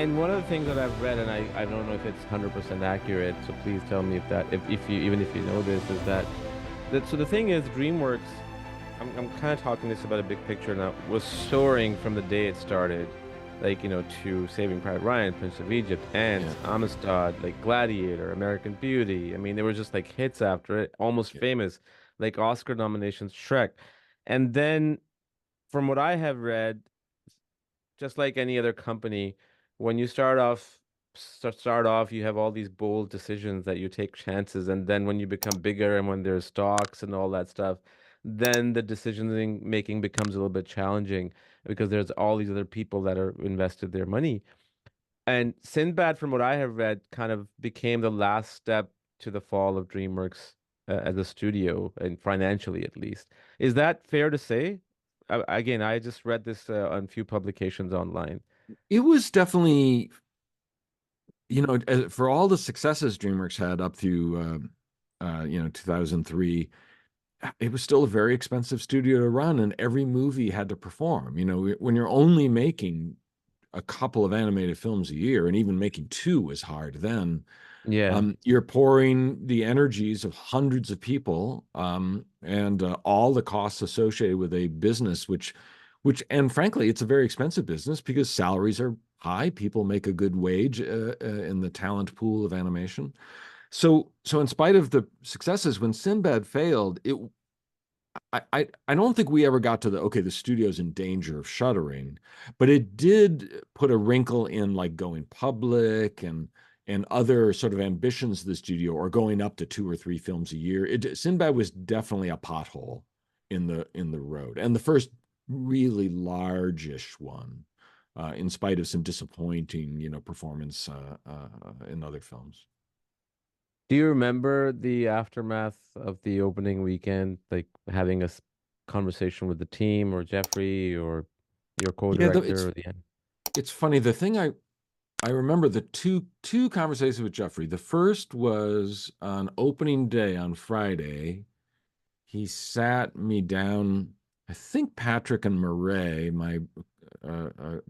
And one of the things that I've read, and I don't know if it's 100% accurate, so please tell me if that, if you, even if you know this, is that so the thing is, DreamWorks, I'm kind of talking this about a big picture now, was soaring from the day it started, like, to Saving Private Ryan, Prince of Egypt, Yeah, Ants, Amistad, like Gladiator, American Beauty. I mean, there were just like hits after it, almost yeah. famous, like Oscar nominations, Shrek. And then, from what I have read, just like any other company, when you start off, you have all these bold decisions that you take chances, and then when you become bigger and when there's stocks and all that stuff, then the decision making becomes a little bit challenging because there's all these other people that are invested their money. And Sinbad, from what I have read, kind of became the last step to the fall of DreamWorks as a studio, and financially at least. Is that fair to say? Again, I just read this on a few publications online. It was definitely, for all the successes DreamWorks had up through, 2003, it was still a very expensive studio to run, and every movie had to perform. When you're only making a couple of animated films a year, and even making two was hard then. Yeah. You're pouring the energies of hundreds of people, and all the costs associated with a business, and frankly, it's a very expensive business because salaries are high. People make a good wage in the talent pool of animation. So in spite of the successes, when Sinbad failed, I don't think we ever got to the studio's in danger of shuttering, but it did put a wrinkle in like going public and other sort of ambitions of the studio, or going up to two or three films a year. Sinbad was definitely a pothole in the road, and the first really largish one, in spite of some disappointing, performance in other films. Do you remember the aftermath of the opening weekend, like having a conversation with the team or Jeffrey or your Yeah, co-director or the end? it's funny. The thing I remember the two conversations with Jeffrey. The first was on opening day on Friday. He sat me down. I think Patrick and Murray, my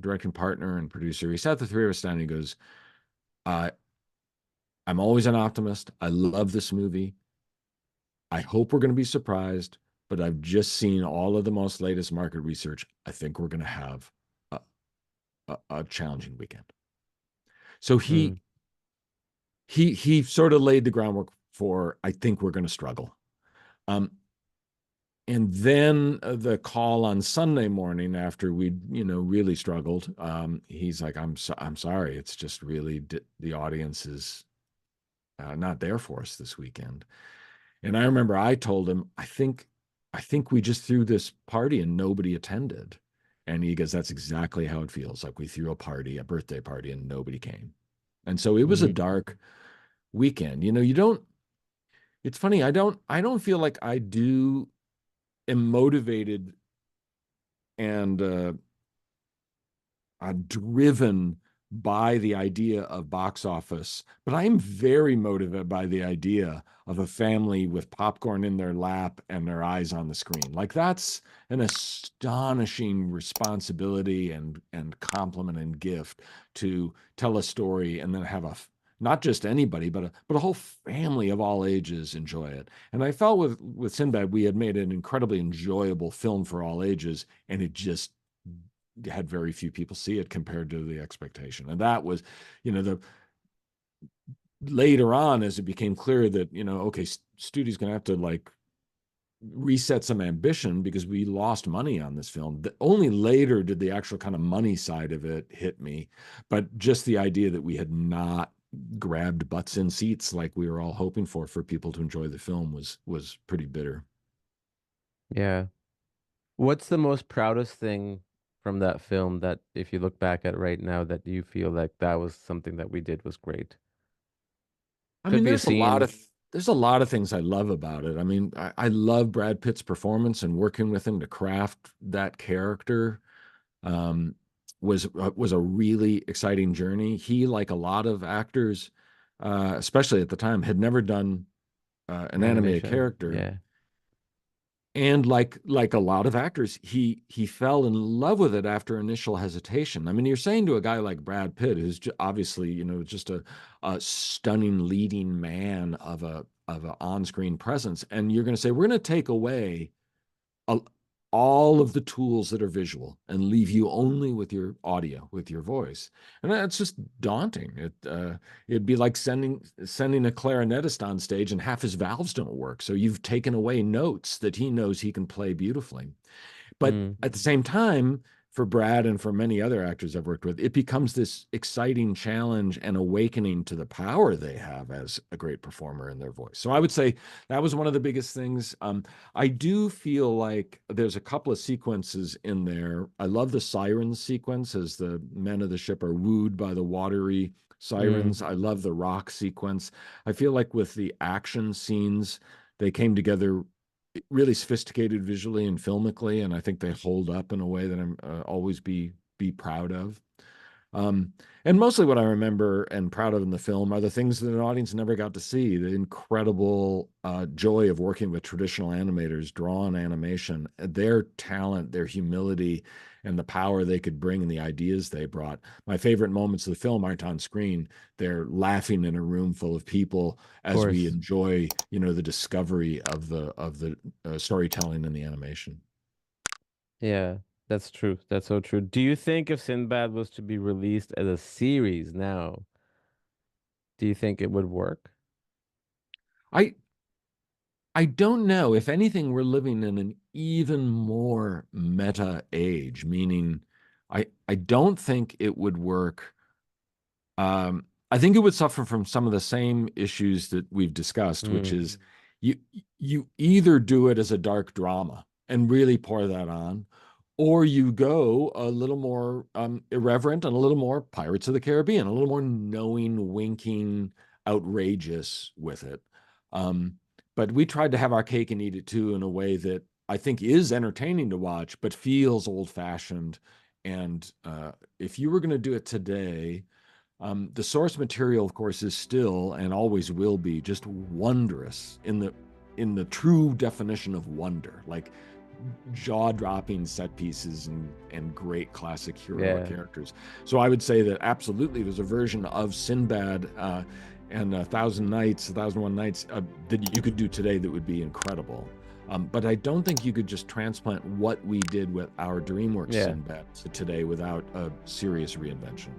directing partner and producer, he sat the three of us down. And he goes, uh, "I'm always an optimist. I love this movie. I hope we're going to be surprised, but I've just seen all of the most latest market research. I think we're going to have a, a challenging weekend." So he Mm. he sort of laid the groundwork for, I think we're going to struggle. Um, and then the call on Sunday morning after we, really struggled, he's like, I'm sorry, it's just really the audience is not there for us this weekend. And I remember I told him, I think we just threw this party and nobody attended. And he goes, that's exactly how it feels. Like we threw a party, a birthday party, and nobody came. And so it was a Mm. dark weekend. You don't It's funny. I don't feel like I do am motivated and driven by the idea of box office, but I'm very motivated by the idea of a family with popcorn in their lap and their eyes on the screen. Like that's an astonishing responsibility and compliment and gift, to tell a story and then have not just anybody, but a whole family of all ages enjoy it. And I felt with Sinbad, we had made an incredibly enjoyable film for all ages, and it just had very few people see it compared to the expectation. And that was, the later on, as it became clear that, okay, studio's gonna have to like reset some ambition because we lost money on this film. Only later did the actual kind of money side of it hit me, but just the idea that we had not grabbed butts in seats like we were all hoping for people to enjoy the film was pretty bitter. Yeah. What's the most proudest thing from that film that if you look back at right now that you feel like that was something that we did was great? I Could mean, be a scene. there's a lot of things I love about it. I mean, I love Brad Pitt's performance, and working with him to craft that character um, was a really exciting journey. He, like a lot of actors, especially at the time, had never done an animated Animation. character. Yeah. And like a lot of actors, he fell in love with it after initial hesitation. I mean, you're saying to a guy like Brad Pitt, who's obviously, just a stunning leading man of a on-screen presence, and you're going to say, we're going to take away a, all of the tools that are visual and leave you only with your audio, with your voice. And that's just daunting. It'd be like sending a clarinetist on stage and half his valves don't work. So you've taken away notes that he knows he can play beautifully. But Mm, at the same time, for Brad and for many other actors I've worked with, it becomes this exciting challenge and awakening to the power they have as a great performer in their voice. So I would say that was one of the biggest things. I do feel like there's a couple of sequences in there. I love the sirens sequence as the men of the ship are wooed by the watery mm, sirens. I love the rock sequence. I feel like with the action scenes, they came together really sophisticated visually and filmically, and I think they hold up in a way that I'm always be proud of. Um, and mostly what I remember and proud of in the film are the things that an audience never got to see. The incredible joy of working with traditional animators, drawn animation, their talent, their humility, and the power they could bring and the ideas they brought. My favorite moments of the film aren't on screen. They're laughing in a room full of people of as we course. enjoy, the discovery of the storytelling and the animation. Yeah, that's true. That's so true. Do you think if Sinbad was to be released as a series now, do you think it would work? I I don't know. If anything, we're living in an even more meta age, meaning I don't think it would work. I think it would suffer from some of the same issues that we've discussed, which Mm, is you you either do it as a dark drama and really pour that on, or you go a little more irreverent and a little more Pirates of the Caribbean, a little more knowing, winking, outrageous with it. Um, but we tried to have our cake and eat it too in a way that I think is entertaining to watch, but feels old fashioned. And if you were going to do it today, the source material, of course, is still and always will be just wondrous in the true definition of wonder, like jaw-dropping set pieces and great classic heroic yeah. characters. So I would say that absolutely there's a version of Sinbad and A Thousand Nights, A Thousand One Nights that you could do today that would be incredible. But I don't think you could just transplant what we did with our DreamWorks Yeah. Sinbad to today without a serious reinvention.